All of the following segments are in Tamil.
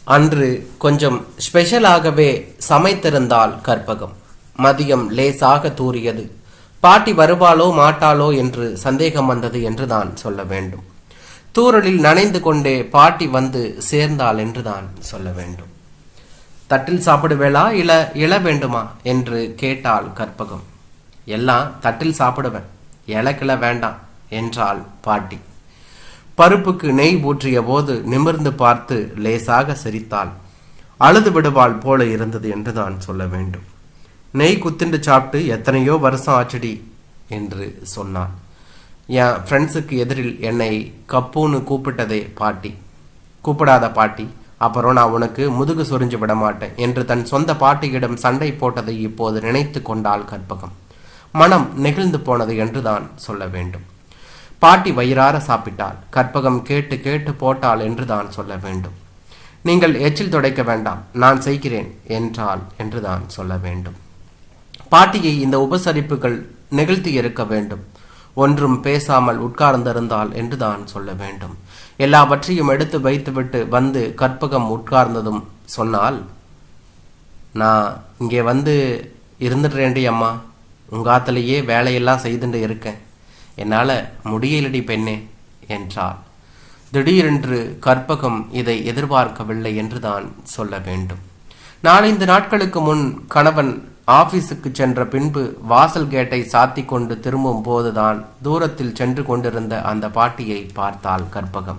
அன்று கொஞ்சம் ஸ்பெஷலாகவே சமைத்திருந்தாள் கற்பகம். மதியம் லேசாக தூறியது. பாட்டி வருவாளோ மாட்டாளோ என்று சந்தேகம் வந்தது என்றுதான் சொல்ல வேண்டும். தூறலில் நனைந்து கொண்டே பாட்டி வந்து சேர்ந்தாள் என்றுதான் சொல்ல வேண்டும். தட்டில் சாப்பிடுவேளா இல வேண்டுமா என்று கேட்டாள் கற்பகம். எல்லாம் தட்டில் சாப்பிடுவேன், இலக்கில வேண்டாம் என்றாள் பாட்டி. பருப்புக்கு நெய் ஊற்றிய போது நிமிர்ந்து பார்த்து லேசாக சிரித்தாள். அழுது விடுவாள் போல இருந்தது என்றுதான் சொல்ல வேண்டும். நெய் குத்திண்டு சாப்பிட்டு எத்தனையோ வருஷம் ஆச்சடி என்று சொன்னாள். என் ஃப்ரெண்ட்ஸுக்கு எதிரில் என்னை கப்புன்னு கூப்பிட்டதே பாட்டி. கூப்பிடாத பாட்டி, அப்புறம் நான் உனக்கு முதுகு சொரிஞ்சு விட மாட்டேன் என்று தன் சொந்த பாட்டியிடம் சண்டை போட்டதை இப்போது நினைத்து கொண்டாள் கற்பகம். மனம் நெகிழ்ந்து போனது என்றுதான் சொல்ல வேண்டும். பாட்டி வயிறார சாப்பிட்டாள். கற்பகம் கேட்டு கேட்டு போட்டாள் என்றுதான் சொல்ல வேண்டும். நீங்கள் எச்சில் துடைக்க வேண்டாம், நான் செய்கிறேன் என்றாள் என்றுதான் சொல்ல வேண்டும். பாட்டியை இந்த உபசரிப்புகள் நிகழ்த்தி இருக்க வேண்டும். ஒன்றும் பேசாமல் உட்கார்ந்திருந்தாள் என்றுதான் சொல்ல வேண்டும். எல்லாவற்றையும் எடுத்து வைத்துவிட்டு வந்து கற்பகம் உட்கார்ந்ததும் சொன்னால், நான் இங்கே வந்து இருந்துடுறேன்டி அம்மா, உங்காத்திலேயே வேலையெல்லாம் செய்துட்டு இருக்கேன், என்னால் முடியலடி பெண்ணே என்றாள். திடீரென்று கற்பகம் இதை எதிர்பார்க்கவில்லை என்றுதான் சொல்ல வேண்டும். 4-5 நாட்களுக்கு முன் கணவன் ஆபீஸுக்கு சென்ற பின்பு வாசல் கேட்டை சாத்தி கொண்டு திரும்பும் போதுதான் தூரத்தில் சென்று கொண்டிருந்த அந்த பாட்டியை பார்த்தாள் கற்பகம்.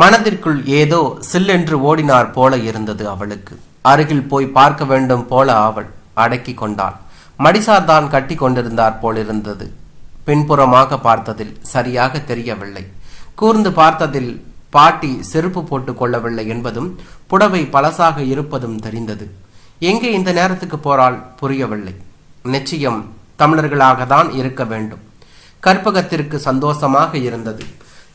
மனதிற்குள் ஏதோ சில்லென்று ஓடினார் போல இருந்தது அவளுக்கு. அருகில் போய் பார்க்க வேண்டும் போல அவள் அடக்கி கொண்டாள். மடிசார்தான் கட்டி கொண்டிருந்தார் போலிருந்தது. பின்புறமாக பார்த்ததில் சரியாக தெரியவில்லை. கூர்ந்து பார்த்ததில் பாட்டி செருப்பு போட்டுக் கொள்ளவில்லை என்பதும் புடவை பழசாக இருப்பதும் தெரிந்தது. எங்கே இந்த நேரத்துக்கு போறாள் புரியவில்லை. நிச்சயம் தமிழர்களாக தான் இருக்க வேண்டும். கற்பகத்திற்கு சந்தோஷமாக இருந்தது.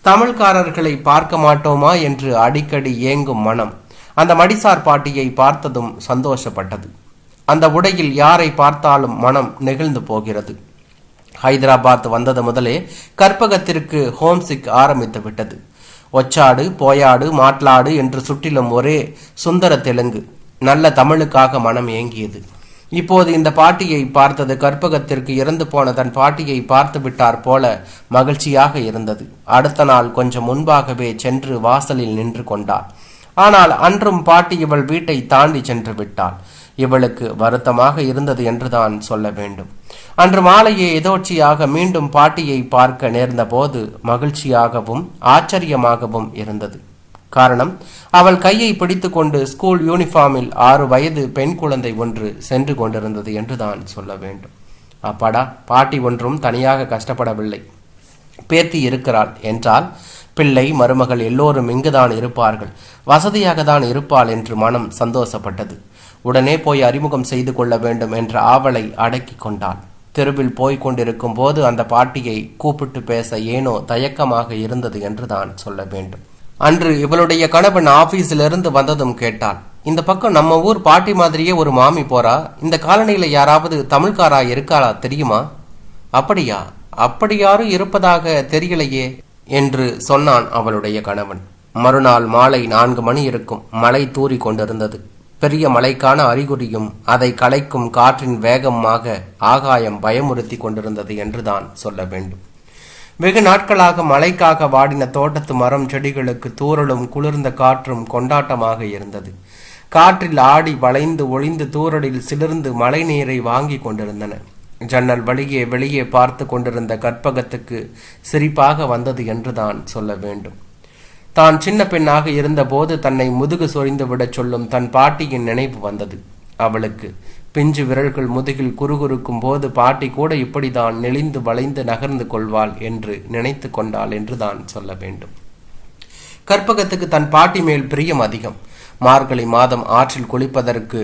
தமிழ்காரர்களை பார்க்க மாட்டோமா என்று அடிக்கடி ஏங்கும் மனம் அந்த மடிசார் பாட்டியை பார்த்ததும் சந்தோஷப்பட்டது. அந்த உடையில் யாரை பார்த்தாலும் மனம் நெகிழ்ந்து போகிறது. ஹைதராபாத் வந்தது முதலே கற்பகத்திற்கு ஹோம்சிக் ஆரம்பித்து விட்டது. ஒச்சாடு போயாடு மாட்லாடு என்று சுற்றிலும் ஒரே சுந்தர தெலுங்கு. நல்ல தமிழுக்காக மனம் ஏங்கியது. இப்போது இந்த பாட்டியை பார்த்தது கற்பகத்திற்கு இறந்து போன தன் பாட்டியை பார்த்து விட்டார் போல மகிழ்ச்சியாக இருந்தது. அடுத்த நாள் கொஞ்சம் முன்பாகவே சென்று வாசலில் நின்று கொண்டாள். ஆனால் அன்றும் பாட்டி இவள் வீட்டை தாண்டி சென்று விட்டாள். இவளுக்கு வருத்தமாக இருந்தது என்றுதான் சொல்ல வேண்டும். அன்று மாலையே எதோட்சியாக மீண்டும் பாட்டியை பார்க்க நேர்ந்த போது மகிழ்ச்சியாகவும் ஆச்சரியமாகவும் இருந்தது. காரணம், அவள் கையை பிடித்து கொண்டு ஸ்கூல் யூனிஃபார்மில் 6 வயது பெண் குழந்தை ஒன்று சென்று கொண்டிருந்தது என்றுதான் சொல்ல வேண்டும். அப்பாடா, பாட்டி ஒன்றும் தனியாக கஷ்டப்படவில்லை. பேத்தி இருக்கிறாள் என்றால் பிள்ளை மருமகள் எல்லோரும் இங்குதான் இருப்பார்கள், வசதியாக தான் இருப்பாள் என்று மனம் சந்தோஷப்பட்டது. உடனே போய் அறிமுகம் செய்து கொள்ள வேண்டும் என்ற ஆவலை அடக்கி கொண்டாள். தெருவில் போய் கொண்டிருக்கும் போது அந்த பாட்டியை கூப்பிட்டு பேச ஏனோ தயக்கமாக இருந்தது என்றுதான் சொல்ல வேண்டும். அன்று இவளுடைய கணவன் ஆபீஸிலிருந்து வந்ததும் கேட்டாள், இந்த பக்கம் நம்ம ஊர் பாட்டி மாதிரியே ஒரு மாமி போறா, இந்த காலனியில யாராவது தமிழ்காரா இருக்காளா தெரியுமா? அப்படியா? அப்படி யாரும் இருப்பதாக தெரியலையே என்று சொன்னான் அவளுடைய கணவன். மறுநாள் மாலை 4 மணி இருக்கும். மழை தூறி கொண்டிருந்தது. பெரிய மழைக்கான அறிகுறியும் அதை கலைக்கும் காற்றின் வேகமாக ஆகாயம் பயமுறுத்தி கொண்டிருந்தது என்றுதான் சொல்ல வேண்டும். வெகு நாட்களாக மழைக்காக வாடின தோட்டத்து மரம் செடிகளுக்கு தூறலும் குளிர்ந்த காற்றும் கொண்டாட்டமாக இருந்தது. காற்றில் ஆடி வளைந்து ஒளிந்து தூறலில் சிலிர்ந்து மழை நீரை வாங்கி கொண்டிருந்தன. ஜன்னல் வழியே வெளியே பார்த்து கொண்டிருந்த கற்பகத்துக்கு சிரிப்பாக வந்தது என்றுதான் சொல்ல வேண்டும். தான் சின்ன பெண்ணாக இருந்தபோது தன்னை முதுகு சொரிந்து விடச் சொல்லும் தன் பாட்டியின் நினைவு வந்தது அவளுக்கு. பிஞ்சு விரல்கள் முதுகில் குறுகுறுக்கும் போது பாட்டி கூட இப்படிதான் நெளிந்து வளைந்து நகர்ந்து கொள்வாள் என்று நினைத்து கொண்டாள் என்றுதான் சொல்ல வேண்டும். கற்பகத்துக்கு தன் பாட்டி மேல் பிரியம் அதிகம். மார்கழி மாதம் ஆற்றில் குளிப்பதற்கு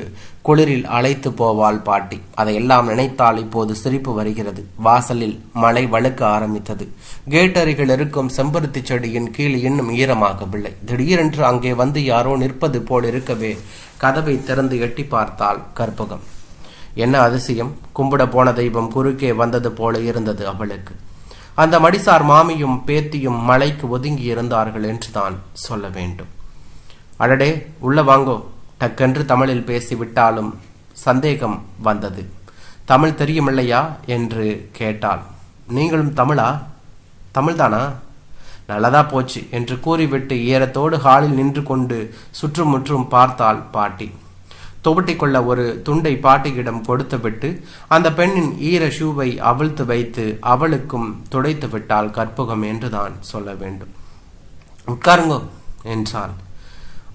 குளிரில் அழைத்து போவாள் பாட்டி. அதையெல்லாம் நினைத்தால் இப்போது சிரிப்பு வருகிறது. வாசலில் மழை வழுக்க ஆரம்பித்தது. கேட் அருகில் இருக்கும் செம்பருத்தி செடியின் கீழ் இன்னும் ஈரமாகவில்லை. திடீரென்று அங்கே வந்து யாரோ நிற்பது போல் இருக்கவே கதவை திறந்து எட்டி பார்த்தாள் கற்பகம். என்ன அதிசயம்! கும்பிட போன தெய்வம் குறுக்கே வந்தது போல இருந்தது அவளுக்கு. அந்த மடிசார் மாமியும் பேத்தியும் மலைக்கு ஒதுங்கி இருந்தார்கள் என்றுதான் சொல்ல வேண்டும். அடடே உள்ள வாங்கோ டக்கென்று தமிழில் பேசிவிட்டாலும் சந்தேகம் வந்தது. தமிழ் தெரியுமில்லையா என்று கேட்டாள். நீங்களும் தமிழா? தமிழ்தானா? நல்லதா போச்சு என்று கூறிவிட்டு ஈரத்தோடு ஹாலில் நின்று கொண்டு சுற்றுமுற்றும் பார்த்தாள் பாட்டி. துவட்டி கொள்ள ஒரு துண்டை பாட்டியிடம் கொடுத்துவிட்டு அந்த பெண்ணின் ஈர ஷூவை அவிழ்த்து வைத்து அவளுக்கும் துடைத்து விட்டாள் கற்பகம் என்றுதான் சொல்ல வேண்டும். உட்காருங்கோ என்றாள்.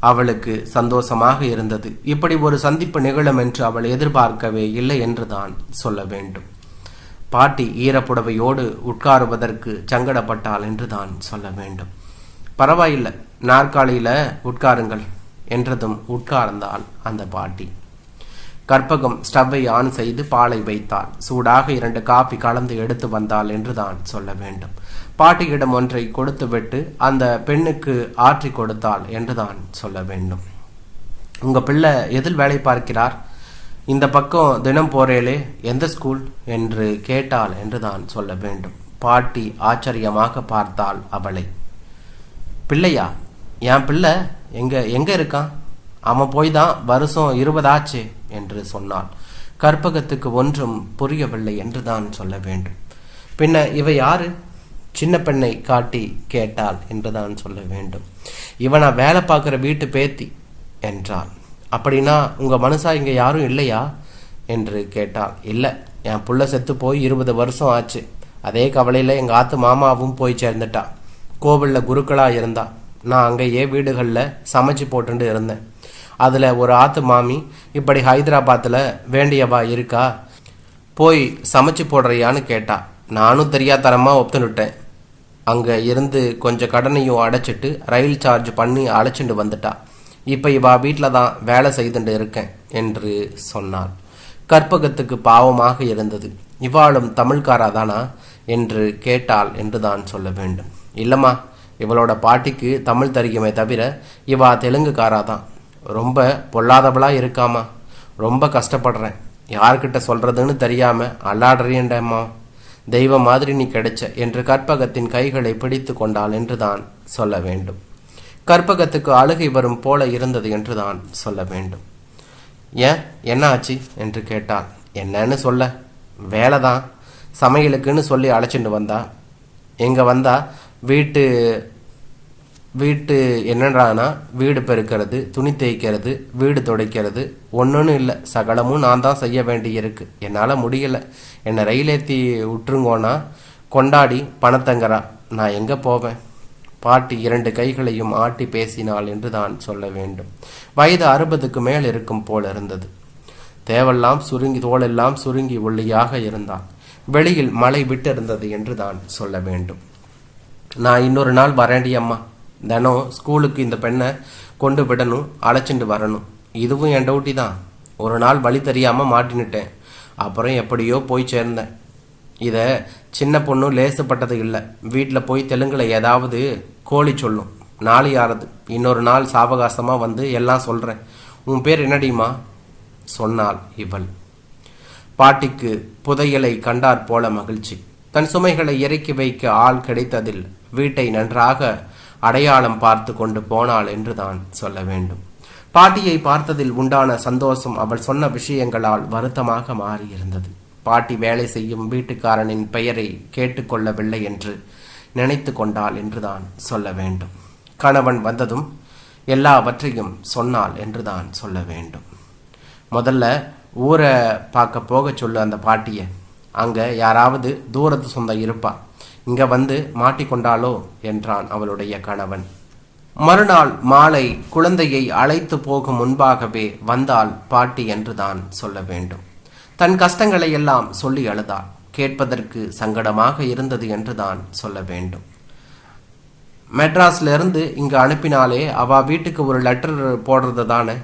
அவளுக்கு சந்தோஷமாக இருந்தது. இப்படி ஒரு சந்திப்பு நிகழும் என்று அவள் எதிர்பார்க்கவே இல்லை என்றுதான் சொல்ல வேண்டும். பாட்டி ஈரப்புடவையோடு உட்காருவதற்கு சங்கடப்பட்டாள் என்றுதான் சொல்ல வேண்டும். பரவாயில்லை, நாற்காலியில உட்காருங்கள் என்றதும் உட்கார்ந்தாள் அந்த பாட்டி. கற்பகம் ஸ்டவ்வை ஆன் செய்து பாலை வைத்தாள். சூடாக 2 காபி கலந்து எடுத்து வந்தாள் என்றுதான் சொல்ல வேண்டும். பாட்டியிடம் ஒன்றை கொடுத்துவிட்டு அந்த பெண்ணுக்கு ஆற்றி கொடுத்தாள் என்றுதான் சொல்ல வேண்டும். உங்க பிள்ளை எதில் வேலை பார்க்கிறார்? இந்த பக்கம் தினம் போறேலே, எந்த ஸ்கூல் என்று கேட்டாள் என்றுதான் சொல்ல வேண்டும். பாட்டி ஆச்சரியமாக பார்த்தாள் அவளை. பிள்ளையா? என் பிள்ளை எங்க இருக்கான்? அவன் போய் தான் வருஷம் 20 ஆச்சு என்று சொன்னாள். கற்பகத்துக்கு ஒன்றும் புரியவில்லை என்றுதான் சொல்ல வேண்டும். பின்ன இவ யாரு? சின்ன பெண்ணை காட்டி கேட்டாள் என்றுதான் சொல்ல வேண்டும். இவனா வேலை பார்க்குற வீட்டு பேத்தி என்றாள். அப்படின்னா உங்க மனுஷா இங்க யாரும் இல்லையா என்று கேட்டாள். இல்லை, என் புள்ள செத்து போய் 20 வருஷம் ஆச்சு. அதே கவலையில எங்க ஆத்து மாமாவும் போய் சேர்ந்துட்டா. கோவில்ல குருக்களா இருந்தா. நான் அங்கேயே வீடுகளில் சமைச்சு போட்டுட்டு இருந்தேன். அதில் ஒரு ஆத்து மாமி இப்படி ஹைதராபாத்தில் வேண்டியவா இருக்கா, போய் சமைச்சு போடுறியான்னு கேட்டா. நானும் தெரியாதரமாக ஒத்துனுட்டேன். அங்கே இருந்து கொஞ்சம் கடனையும் அடைச்சிட்டு ரயில் சார்ஜ் பண்ணி அழைச்சிட்டு வந்துட்டா. இப்போ இவா வீட்டில் தான் வேலை செய்துட்டு இருக்கேன் என்று சொன்னாள். கற்பகத்துக்கு பாவமாக இருந்தது. இவாளும் தமிழ்காராதானா என்று கேட்டாள் என்றுதான் சொல்ல வேண்டும். இல்லைம்மா, இவளோட பாட்டிக்கு தமிழ் தெரியுமே தவிர இவா தெலுங்குக்காராதான். ரொம்ப பொல்லாதவளா இருக்காமா. ரொம்ப கஷ்டப்படுறேன். யார்கிட்ட சொல்றதுன்னு தெரியாம அல்லாடுறேன்டம்மா. தெய்வம் மாதிரி நீ கிடைச்ச என்று கற்பகத்தின் கைகளை பிடித்து கொண்டாள் என்றுதான் சொல்ல வேண்டும். கற்பகத்துக்கு அழுகை வரும் போல இருந்தது என்றுதான் சொல்ல வேண்டும். ஏன், என்ன ஆச்சு என்று கேட்டாள். என்னன்னு சொல்ல, வேலை தான். சமையலுக்குன்னு சொல்லி அழைச்சிட்டு வந்தா. எங்க வந்தா வீட்டு என்னன்றானா, வீடு பெருக்கிறது, துணி தேய்க்கிறது, வீடு துடைக்கிறது, ஒன்றுன்னு இல்லை, சகலமும் நான் தான் செய்ய வேண்டியிருக்கு. என்னால் முடியலை. என்னை ரயில் ஏற்றி விட்டுருங்கோன்னா கொண்டாடி பணத்தங்கரா. நான் எங்கே போவேன்? பாட்டி 2 கைகளையும் ஆட்டி பேசினாள் என்று தான் சொல்ல வேண்டும். வயது 60க்கு மேல் இருக்கும் போல் இருந்தது. தேவெல்லாம் சுருங்கி தோளெல்லாம் சுருங்கி ஒல்லியாக இருந்தாள். வெளியில் மழை விட்டு இருந்தது என்று தான் சொல்ல வேண்டும். நான் இன்னொரு நாள் வரேண்டி அம்மா. தினம் ஸ்கூலுக்கு இந்த பெண்ணை கொண்டு விடணும், அழைச்சிட்டு வரணும். இதுவும் என் டவுட்டி தான். ஒரு நாள் வழி தெரியாமல் மாட்டினுட்டேன். அப்புறம் எப்படியோ போய் சேர்ந்தேன். இதை சின்ன பொண்ணு லேசுப்பட்டது இல்லை. வீட்டில் போய் தெலுங்குல ஏதாவது கோழி சொல்லும். நாளை ஆறுது. இன்னொரு நாள் சாவகாசமாக வந்து எல்லாம் சொல்கிறேன். உன் பேர் என்னடிமா சொன்னாள் இவள். பாட்டிக்கு புதையலை கண்டாற் போல மகிழ்ச்சி. தன் சுமைகளை இறக்கி வைக்க ஆள் கிடைத்ததில் வீட்டை நன்றாக அடையாளம் பார்த்து கொண்டு போனாள் என்றுதான் சொல்ல வேண்டும். பாட்டியை பார்த்ததில் உண்டான சந்தோஷம் அவள் சொன்ன விஷயங்களால் வருத்தமாக மாறியிருந்தது. பாட்டி வேலை செய்யும் வீட்டுக்காரனின் பெயரை கேட்டுக்கொள்ளவில்லை என்று நினைத்து கொண்டாள் என்றுதான் சொல்ல வேண்டும். கணவன் வந்ததும் எல்லாவற்றையும் சொன்னாள் என்றுதான் சொல்ல வேண்டும். முதல்ல ஊரை பார்க்க போக சொல்லு அந்த பாட்டியை. அங்கே யாராவது தூரத்து சொந்தம் இருப்பா. இங்கே வந்து மாட்டிக்கொண்டாளோ என்றான் அவளுடைய கணவன். மறுநாள் மாலை குழந்தையை அழைத்து போகும் முன்பாகவே வந்தாள் பாட்டி என்றுதான் சொல்ல வேண்டும். தன் கஷ்டங்களை எல்லாம் சொல்லி அழுதாள். கேட்பதற்கு சங்கடமாக இருந்தது என்றுதான் சொல்ல வேண்டும். மெட்ராஸ்ல இருந்து இங்கு அனுப்பினாலே அவ வீட்டுக்கு ஒரு லெட்டர் போடுறது தானே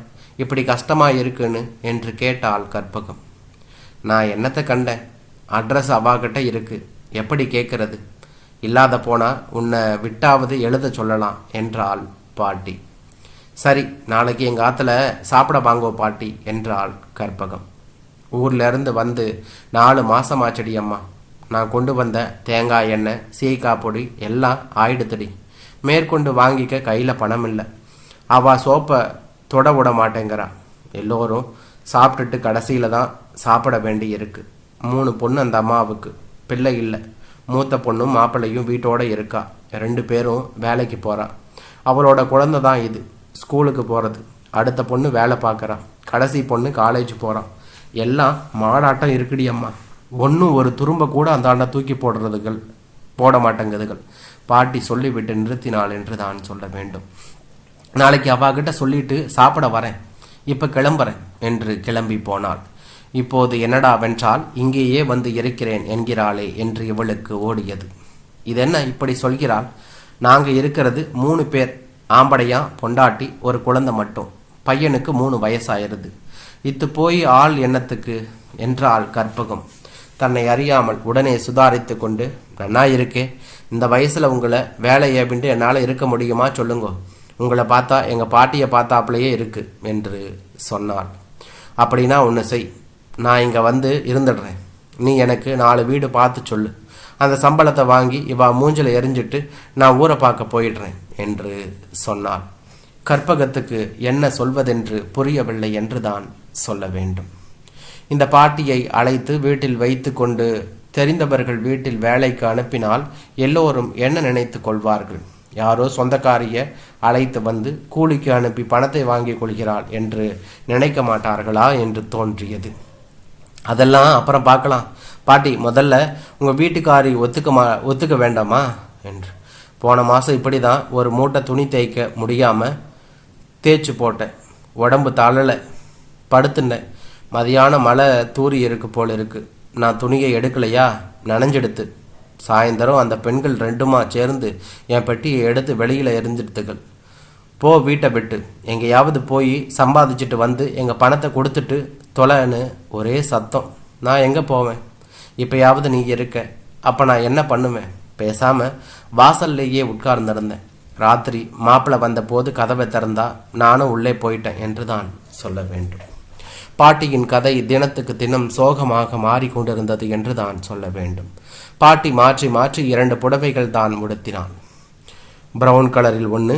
இப்படி கஷ்டமா இருக்குன்னு என்று கேட்டாள் கற்பகம். நான் என்னத்தை கண்டேன்? அட்ரஸ் அவாகிட்ட இருக்கு, எப்படி கேட்கறது? இல்லாத போனா உன்னை விட்டாவது எழுத சொல்லலாம் என்றாள் பாட்டி. சரி, நாளைக்கு எங்க ஆத்துல சாப்பிட வாங்கோ பாட்டி என்றாள் கற்பகம். ஊர்ல இருந்து வந்து 4 மாசம் ஆச்சடி அம்மா. நான் கொண்டு வந்த தேங்காய் எண்ணெய், சீக்காய் பொடி எல்லாம் ஆயிடுத்தடி. மேற்கொண்டு வாங்கிக்க கையில பணம் இல்லை. அவள் சோப்பை தொட விட மாட்டேங்கிறா. எல்லோரும் சாப்பிட்டுட்டு கடைசியில் தான் சாப்பிட வேண்டி இருக்கு. 3 பொண்ணு அந்த அம்மாவுக்கு, பிள்ளை இல்லை. மூத்த பொண்ணும் மாப்பிள்ளையும் வீட்டோட இருக்கா. 2 பேரும் வேலைக்கு போகிறா. அவளோட குழந்தை தான் இது, ஸ்கூலுக்கு போகிறது. அடுத்த பொண்ணு வேலை பார்க்குறா. கடைசி பொண்ணு காலேஜ் போகிறான். எல்லாம் மாடாட்டம் இருக்குடி அம்மா. ஒன்றும் ஒரு துரும்ப கூட அந்தாண்ட தூக்கி போட மாட்டேங்குதுகள். பாட்டி சொல்லிவிட்டு நிறுத்தினாள் என்று தான் சொல்ல வேண்டும். நாளைக்கு அவாகிட்ட சொல்லிட்டு சாப்பிட வரேன், இப்போ கிளம்புறேன் என்று கிளம்பி போனாள். இப்போது என்னடா வென்றால் இங்கேயே வந்து இருக்கிறேன் என்கிறாளே என்று இவளுக்கு ஓடியது. இதென்ன இப்படி சொல்கிறாள்? நாங்கள் இருக்கிறது 3 பேர், ஆம்படையா பொண்டாட்டி ஒரு குழந்தை மட்டும். பையனுக்கு 3 வயசாயிருது. இத்து போய் ஆள் எண்ணத்துக்கு என்றாள் கற்பகம். தன்னை அறியாமல் உடனே சுதாரித்து கொண்டு, நன்னா இருக்கே, இந்த வயசில் உங்களை வேலை ஏபிண்டு என்னால் இருக்க முடியுமா சொல்லுங்க. உங்களை பார்த்தா எங்கள் பாட்டியை பார்த்தாப்புலையே இருக்கு என்று சொன்னாள். அப்படின்னா ஒன்று செய், நான் இங்கே வந்து இருந்துடுறேன். நீ எனக்கு 4 வீடு பார்த்து சொல்லு. அந்த சம்பளத்தை வாங்கி இவா மூஞ்சில் எரிஞ்சிட்டு நான் ஊரை பார்க்க போயிடுறேன் என்று சொன்னாள். கற்பகத்துக்கு என்ன சொல்வதென்று புரியவில்லை என்று தான் சொல்ல வேண்டும். இந்த பாட்டியை அழைத்து வீட்டில் வைத்து கொண்டு தெரிந்தவர்கள் வீட்டில் வேலைக்கு அனுப்பினால் எல்லோரும் என்ன நினைத்து கொள்வார்கள்? யாரோ சொந்தக்காரிய அழைத்து வந்து கூலிக்கு அனுப்பி பணத்தை வாங்கி கொள்கிறாள் என்று நினைக்க மாட்டார்களா என்று தோன்றியது. அதெல்லாம் அப்புறம் பார்க்கலாம் பாட்டி, முதல்ல உங்கள் வீட்டுக்காரி ஒத்துக்க வேண்டாமா என்று. போன மாதம் இப்படி தான் ஒரு மூட்டை துணி தேய்க்க முடியாமல் தேய்ச்சி போட்டேன். உடம்பு தளலை, படுத்துனேன். மதியானம் மழை தூரி இருக்கு போல் இருக்கு. நான் துணியை எடுக்கலையா, நனைஞ்செடுத்து. சாயந்தரம் அந்த பெண்கள் 2மா சேர்ந்து என் பெட்டியை எடுத்து வெளியில் எரிஞ்சிடுத்துகள். போ வீட்டை விட்டு, எங்கேயாவது போய் சம்பாதிச்சுட்டு வந்து எங்கள் பணத்தை கொடுத்துட்டு தொலைன்னு ஒரே சத்தம். நான் எங்கே போவேன்? இப்போயாவது நீ இருக்க, அப்போ நான் என்ன பண்ணுவேன்? பேசாமல் வாசல்லையே உட்கார்ந்திருந்தேன். ராத்திரி மாப்பிள்ளை வந்த போது கதவை திறந்தா நானும் உள்ளே போயிட்டேன் என்று தான் சொல்ல வேண்டும். பாட்டியின் கதை தினத்துக்கு தினம் சோகமாக மாறிக்கொண்டிருந்தது என்று தான் சொல்ல வேண்டும். பாட்டி மாற்றி மாற்றி 2 புடவைகள் தான் உடுத்தினான். பிரவுன் கலரில் 1,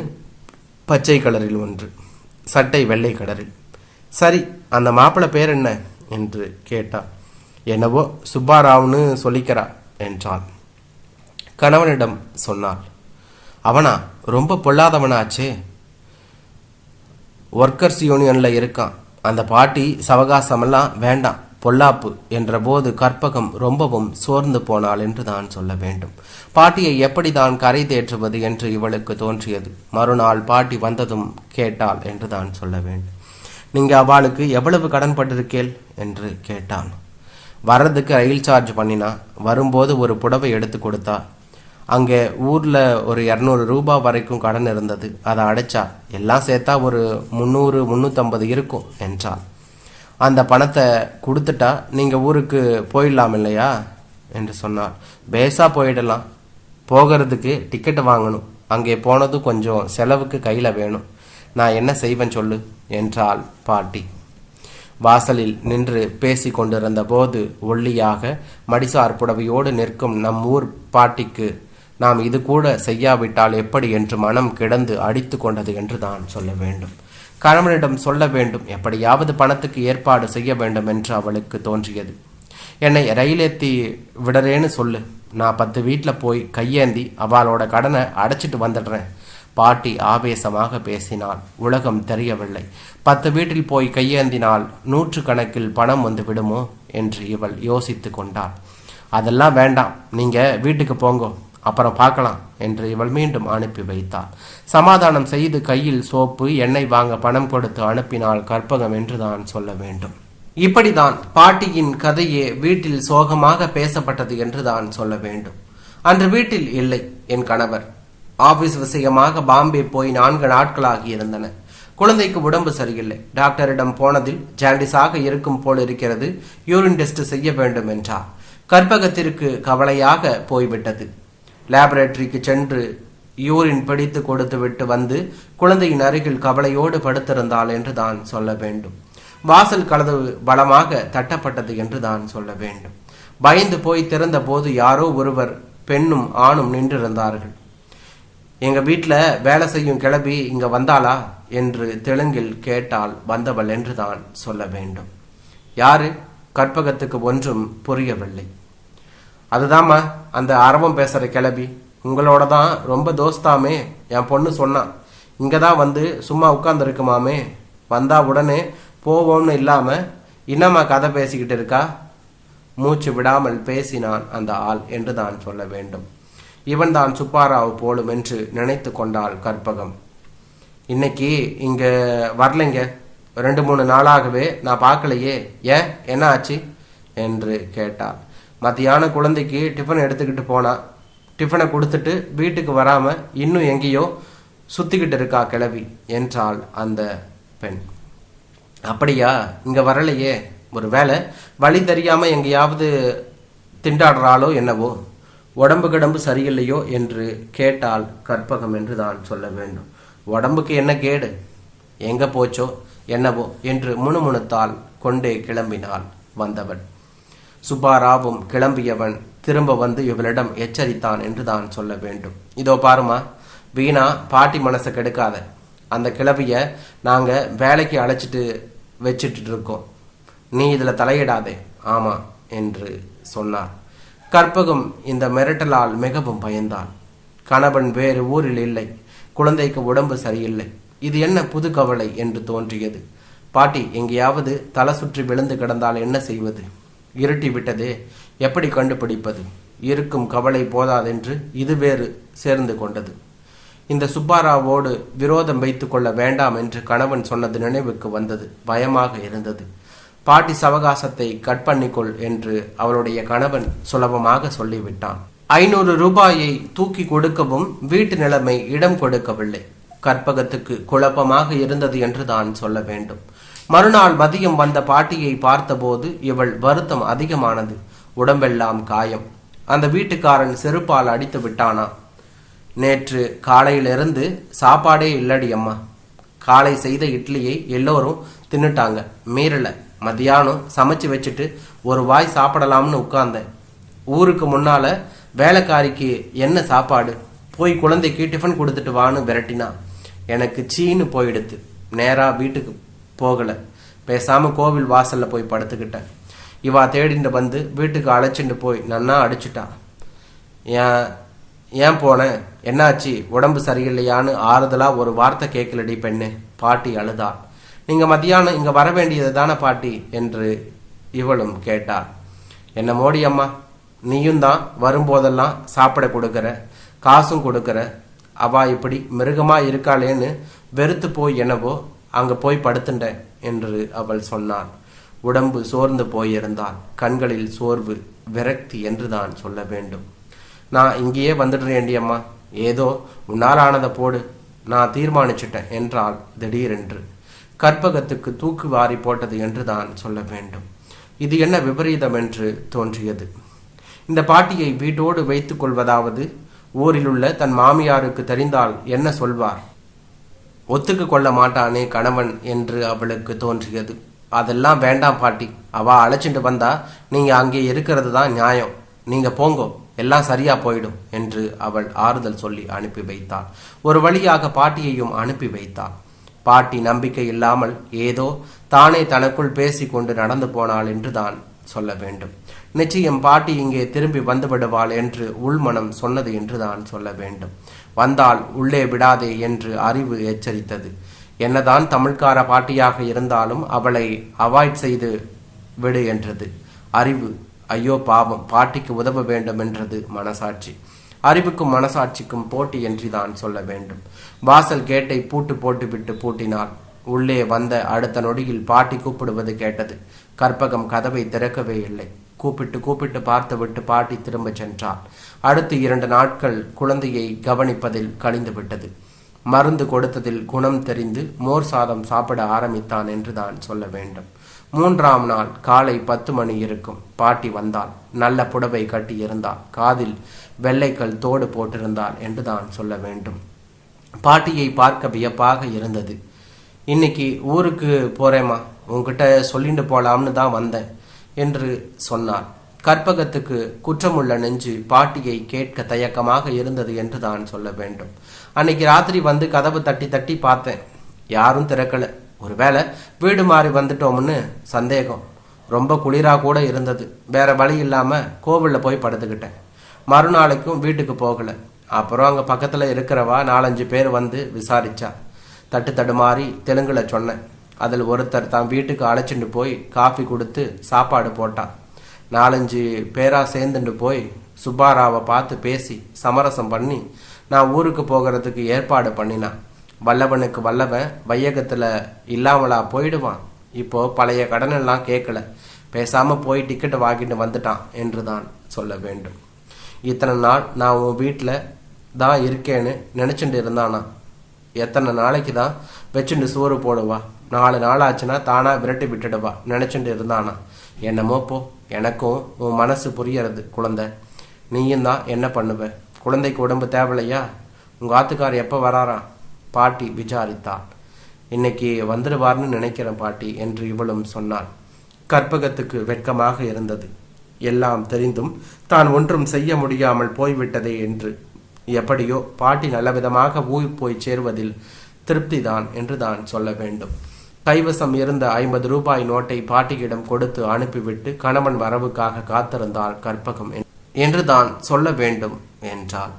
பச்சை கலரில் 1, சட்டை வெள்ளை கலரில். சரி, அந்த மாப்பிள்ளை பேர் என்ன என்று கேட்டான். என்னவோ சுப்பாராவ்னு சொல்லிக்கிறா என்றான். கணவனிடம் சொன்னாள். அவனா ரொம்ப பொல்லாதவனாச்சே, ஒர்க்கர்ஸ் யூனியனில் இருக்கான். அந்த பாட்டி சவகாசமெல்லாம் வேண்டாம், பொல்லாப்பு என்ற போது கற்பகம் ரொம்பவும் சோர்ந்து போனாள் என்று தான் சொல்ல வேண்டும். பாட்டியை எப்படி தான் கரை தேற்றுவது என்று இவளுக்கு தோன்றியது. மறுநாள் பாட்டி வந்ததும் கேட்டாள் என்று தான் சொல்ல வேண்டும். நீங்கள் அவளுக்கு எவ்வளவு கடன் பட்டிருக்கேள் என்று கேட்டான். வர்றதுக்கு ரயில் சார்ஜ் பண்ணினா, வரும்போது ஒரு புடவை எடுத்து கொடுத்தா. அங்கே ஊரில் ஒரு 200 ரூபாய் வரைக்கும் கடன் இருந்தது, அதை அடைச்சா. எல்லாம் சேர்த்தா ஒரு 300-350 இருக்கும் என்றாள். அந்த பணத்தை கொடுத்துட்டா நீங்கள் ஊருக்கு போயிடலாம் இல்லையா என்று சொன்னாள். பேஸாக போயிடலாம். போகிறதுக்கு டிக்கெட்டு வாங்கணும். அங்கே போனதும் கொஞ்சம் செலவுக்கு கையில் வேணும். நான் என்ன செய்வேன் சொல்லு என்றாள் பாட்டி. வாசலில் நின்று பேசி கொண்டிருந்த போது ஒல்லியாக மடிசார் புடவையோடு நிற்கும் நம் ஊர் பாட்டிக்கு நாம் இது கூட செய்யாவிட்டால் எப்படி என்று மனம் கிடந்து அடித்து கொண்டது என்று தான் சொல்ல வேண்டும். கணவனிடம் சொல்ல வேண்டும், எப்படியாவது பணத்துக்கு ஏற்பாடு செய்ய வேண்டும் என்று அவளுக்கு தோன்றியது. என்னை ரயிலேற்றி விடறேன்னு சொல்லு, நான் 10 வீட்டில் போய் கையேந்தி அவளோட கடனை அடைச்சிட்டு வந்துடுறேன். பாட்டி ஆவேசமாக பேசினாள். உலகம் தெரியவில்லை. 10 வீட்டில் போய் கையேந்தினால் 100 கணக்கில் பணம் வந்து விடுமோ என்று இவள் யோசித்து கொண்டாள். அதெல்லாம் வேண்டாம், நீங்கள் வீட்டுக்கு போங்கோ, அப்புறம் பார்க்கலாம் என்று இவள் மீண்டும் அனுப்பி வைத்தாள். சமாதானம் செய்து கையில் சோப்பு எண்ணெய் வாங்க பணம் கொடுத்து அனுப்பினாள் கற்பகம் என்று தான் சொல்ல வேண்டும். இப்படிதான் பாட்டியின் கதையே வீட்டில் சோகமாக பேசப்பட்டது என்று தான் சொல்ல வேண்டும். அன்று வீட்டில் இல்லை என் கணவர். ஆபீஸ் விஷயமாக பாம்பே போய் 4 நாட்களாகி இருந்தன. குழந்தைக்கு உடம்பு சரியில்லை. டாக்டரிடம் போனதில் ஜாண்டிஸாக இருக்கும் போல் இருக்கிறது, யூரின் டெஸ்ட் செய்ய வேண்டும் என்றார். கற்பகத்திற்கு கவலையாக போய்விட்டது. லேபரேட்டரிக்கு சென்று யூரின் பிடித்து கொடுத்து விட்டு வந்து குழந்தையின் அருகில் கவலையோடு படுத்திருந்தாள் என்று தான் சொல்ல வேண்டும். வாசல் கதவு பலமாக தட்டப்பட்டது என்று தான் சொல்ல வேண்டும். பயந்து போய் திறந்த போது யாரோ ஒருவர் பெண்ணும் ஆணும் நின்றிருந்தார்கள். எங்க வீட்டில் வேலை செய்யும் கிளவி இங்க வந்தாளா என்று தெலுங்கில் கேட்டால் வந்தவள் என்றுதான் சொல்ல வேண்டும். யாரு? கற்பகத்துக்கு ஒன்றும் புரியவில்லை. அதுதாம்மா அந்த அரவம் பேசுற கிளவி, உங்களோட தான் ரொம்ப தோஸ்தாமே, என் பொண்ணு சொன்னான். இங்கே தான் வந்து சும்மா உட்கார்ந்துருக்குமாமே, வந்தா உடனே போவோம்னு இல்லாம இன்னமா கதை பேசிக்கிட்டு இருக்கா. மூச்சு விடாமல் பேசினான் அந்த ஆள் என்று தான் சொல்ல வேண்டும். இவன் தான் சுப்பாராவ் போலும் என்று நினைத்து கொண்டாள் கற்பகம். இன்னைக்கு இங்க வரலைங்க, 2-3 நாளாகவே நான் பார்க்கலையே, ஏன் என்ன ஆச்சு என்று கேட்டாள். மத்தியான குழந்தைக்கு டிஃபன் எடுத்துக்கிட்டு போனா, டிஃபனை கொடுத்துட்டு வீட்டுக்கு வராம இன்னும் எங்கேயோ சுத்திக்கிட்டு இருக்கா கிளவி என்றாள் அந்த பெண். அப்படியா, இங்க வரலையே, ஒரு வேளை வழி தெரியாம எங்கேயாவது திண்டாடுறாளோ என்னவோ, உடம்பு கிடம்பு சரியில்லையோ என்று கேட்டால் கற்பகம் என்று தான் சொல்ல வேண்டும். உடம்புக்கு என்ன கேடு, எங்க போச்சோ என்னவோ என்று முணுமுணுத்தால் கொண்டே கிளம்பினாள் வந்தவன். சுப்பாராவும் கிளம்பியவன் திரும்ப வந்து இவளிடம் எச்சரித்தான் என்று தான் சொல்ல வேண்டும். இதோ பாருமா, வீணா பாட்டி மனசை கெடுக்காத, அந்த கிளவிய நாங்க வேலைக்கு அழைச்சிட்டு வச்சிட்டு இருக்கோம், நீ இதுல தலையிடாதே. ஆமா என்று சொன்னார். கற்பகம் இந்த மிரட்டலால் மிகவும் பயந்தாள். கணவன் வேறு ஊரில் இல்லை, குழந்தைக்கு உடம்பு சரியில்லை, இது என்ன புது கவலை என்று தோன்றியது. பாட்டி எங்கேயாவது தலை சுற்றி விழுந்து கிடந்தால் என்ன செய்வது? இருட்டி விட்டதே, எப்படி கண்டுபிடிப்பது? இருக்கும் கவலை போதாதென்று இது வேறு சேர்ந்து கொண்டது. இந்த சுப்பாராவோடு விரோதம் வைத்து கொள்ள வேண்டாம் என்று கணவன் சொன்னது நினைவுக்கு வந்தது. பயமாக இருந்தது. பாட்டி சவகாசத்தை கட் பண்ணிக்கொள் என்று அவளுடைய கணவன் சுலபமாக சொல்லிவிட்டான். 500 ரூபாயை தூக்கி கொடுக்கவும் வீட்டு நிலைமை இடம் கொடுக்கவில்லை. கற்பகத்துக்கு குழப்பமாக இருந்தது என்று தான் சொல்ல வேண்டும். மறுநாள் மதியம் வந்த பாட்டியை பார்த்தபோது இவள் வருத்தம் அதிகமானது. உடம்பெல்லாம் காயம். அந்த வீட்டுக்காரன் செருப்பால் அடித்து விட்டானா. நேற்று காலையிலிருந்து சாப்பாடே இல்லடி அம்மா. காலை செய்த இட்லியை எல்லோரும் தின்னுட்டாங்க, மீறல. மத்தியானம் சமைச்சு வச்சுட்டு ஒரு வாய் சாப்பிடலாம்னு உட்கார்ந்தேன். ஊருக்கு முன்னால வேலைக்காரிக்கு என்ன சாப்பாடு, போய் குழந்தைக்கு டிஃபன் கொடுத்துட்டு வான்னு விரட்டினா. எனக்கு சீனு போயிடுத்து. நேரா வீட்டுக்கு போகல, பேசாம கோவில் வாசல்ல போய் படுத்துக்கிட்டேன். இவா தேடிட்டு வந்து வீட்டுக்கு அழைச்சிட்டு போய் நன்னா அடிச்சுட்டா. ஏன் போனேன், என்னாச்சு, உடம்பு சரியில்லையான்னு ஆறுதலா ஒரு வார்த்தை கேட்கலடி பெண்ணு. பாட்டி அழுதாள். நீங்க மத்தியானம் இங்க வர வேண்டியது தானே பாட்டி என்று இவளும் கேட்டாள். என்ன மோடி அம்மா, நீயும் தான் வரும்போதெல்லாம் சாப்பிட கொடுக்கற, காசும் கொடுக்கற. அவா இப்படி மிருகமா இருக்காளேன்னு வெறுத்து போய் என்னவோ அங்க போய் படுத்துட்டேன் என்று அவள் சொன்னாள். உடம்பு சோர்ந்து போயிருந்தாள். கண்களில் சோர்வு, விரக்தி என்று தான் சொல்ல வேண்டும். நான் இங்கேயே வந்துடுறேன்டி அம்மா, ஏதோ உன்னால் ஆனதை போடு, நான் தீர்மானிச்சிட்டேன் என்றாள் திடீரென்று. கற்பகத்துக்கு தூக்கு வாரி போட்டது என்று தான் சொல்ல வேண்டும். இது என்ன விபரீதம் என்று தோன்றியது. இந்த பாட்டியை வீட்டோடு வைத்துக் கொள்வதாவது, ஊரில் உள்ள தன் மாமியாருக்கு தெரிந்தால் என்ன சொல்வார்? ஒத்துக்கு கொள்ள மாட்டானே கணவன் என்று அவளுக்கு தோன்றியது. அதெல்லாம் வேண்டாம் பாட்டி, அவ அழைச்சிட்டு வந்தா நீங்க அங்கே இருக்கிறது தான் நியாயம், நீங்க போங்கோ, எல்லாம் சரியா போயிடும் என்று அவள் ஆறுதல் சொல்லி அனுப்பி வைத்தாள். ஒரு வழியாக பாட்டியையும் அனுப்பி வைத்தாள். பாட்டி நம்பிக்கை இல்லாமல் ஏதோ தானே தனக்குள் பேசி கொண்டு நடந்து போனாள் என்று தான் சொல்ல வேண்டும். நிச்சயம் பாட்டி இங்கே திரும்பி வந்து விடுவாள் என்று உள்மனம் சொன்னது என்று தான் சொல்ல வேண்டும். வந்தால் உள்ளே விடாதே என்று அறிவு எச்சரித்தது. என்னதான் தமிழ்கார பாட்டியாக இருந்தாலும் அவளை அவாய்ட் செய்து விடு என்றது அறிவு. ஐயோ பாவம், பாட்டிக்கு உதவ வேண்டும் என்றது மனசாட்சி. அறிவுக்கும் மனசாட்சிக்கும் போட்டி என்று தான் சொல்ல வேண்டும். வாசல் கேட்டை பூட்டு போட்டுவிட்டு பூட்டினாள். உள்ளே வந்த அடுத்த நொடியில் பாட்டி கூப்பிடுவது கேட்டது. கற்பகம் கதவை திறக்கவே இல்லை. கூப்பிட்டு கூப்பிட்டு பார்த்துவிட்டு பாட்டி திரும்ப சென்றாள். அடுத்து 2 நாட்கள் குழந்தையை கவனிப்பதில் கழிந்து விட்டது. மருந்து கொடுத்ததில் குணம் தெரிந்து மோர் சாதம் சாப்பிட ஆரம்பித்தான் என்று தான் சொல்ல வேண்டும். 3ஆம் நாள் காலை 10 மணி இருக்கும். பாட்டி வந்தாள். நல்ல புடவை கட்டி இருந்தாள். காதில் வெள்ளைக்கல் தோடு போட்டிருந்தாள் என்று தான் சொல்ல வேண்டும். பாட்டியை பார்க்க வியப்பாக இருந்தது. இன்னைக்கு ஊருக்கு போறேம்மா, உங்ககிட்ட சொல்லிட்டு போலாம்னு தான் வந்தேன் என்று சொன்னாள். கற்பகத்துக்கு குற்றமுள்ள நெஞ்சு பாட்டியை கேட்க தயக்கமாக இருந்தது என்று தான் சொல்ல வேண்டும். அன்னைக்கு ராத்திரி வந்து கதவு தட்டி தட்டி பார்த்தேன், யாரும் திறக்கல. ஒருவேளை வீடு மாறி வந்துட்டோம்னு சந்தேகம். ரொம்ப குளிரா கூட இருந்தது. வேற வழி இல்லாம கோவில்ல போய் படுத்துக்கிட்டேன். மறுநாளைக்கும் வீட்டுக்கு போகல. அப்புறம் அங்க பக்கத்துல இருக்கிறவா 4-5 பேர் வந்து விசாரிச்சா. தடுமாறி தெலுங்குல சொன்னேன். அதில் ஒருத்தர் தான் வீட்டுக்கு அழைச்சிட்டு போய் காஃபி கொடுத்து சாப்பாடு போட்டா. 4-5 பேரா சேர்ந்துட்டு போய் சுப்பாராவை பார்த்து பேசி சமரசம் பண்ணி நான் ஊருக்கு போகிறதுக்கு ஏற்பாடு பண்ணினான். வல்லவனுக்கு வல்லவன் வையகத்துல இல்லாமலா போயிடுவான். இப்போ பழைய கடனெல்லாம் கேட்கல, பேசாம போய் டிக்கெட்டை வாங்கிட்டு வந்துட்டான் என்று தான் சொல்ல வேண்டும். இத்தனை நாள் நான் உன் வீட்டில் தான் இருக்கேன்னு நினைச்சுட்டு இருந்தானா? எத்தனை நாளைக்கு தான் வச்சுட்டு சோறு போடுவா? 4 நாள் ஆச்சுன்னா தானா விரட்டி விட்டுடுவா நினைச்சுட்டு இருந்தானா? என்னமோ போ, எனக்கும் உன் மனசு புரியறது குழந்தை. நீயும் தான் என்ன பண்ணுவ? குழந்தைக்கு உடம்பு தேவையில்லையா? உங்க ஆத்துக்கார் எப்போ வராராம்? பாட்டி விசாரித்தாள். இன்னைக்கு வந்துடுவார்னு நினைக்கிறேன் பாட்டி என்று இவளும் சொன்னாள். கற்பகத்துக்கு வெட்கமாக இருந்தது. எல்லாம் தெரிந்தும் தான் ஒன்றும் செய்ய முடியாமல் போய்விட்டதே என்று. எப்படியோ பாட்டி நல்லவிதமாக ஊய் போய் சேருவதில் திருப்திதான் என்று தான் சொல்ல வேண்டும். கைவசம் இருந்த 50 ரூபாய் நோட்டை பாட்டியிடம் கொடுத்து அனுப்பிவிட்டு கணவன் வரவுக்காக காத்திருந்தாள் கற்பகம் என்று தான் சொல்ல வேண்டும் என்றாள்.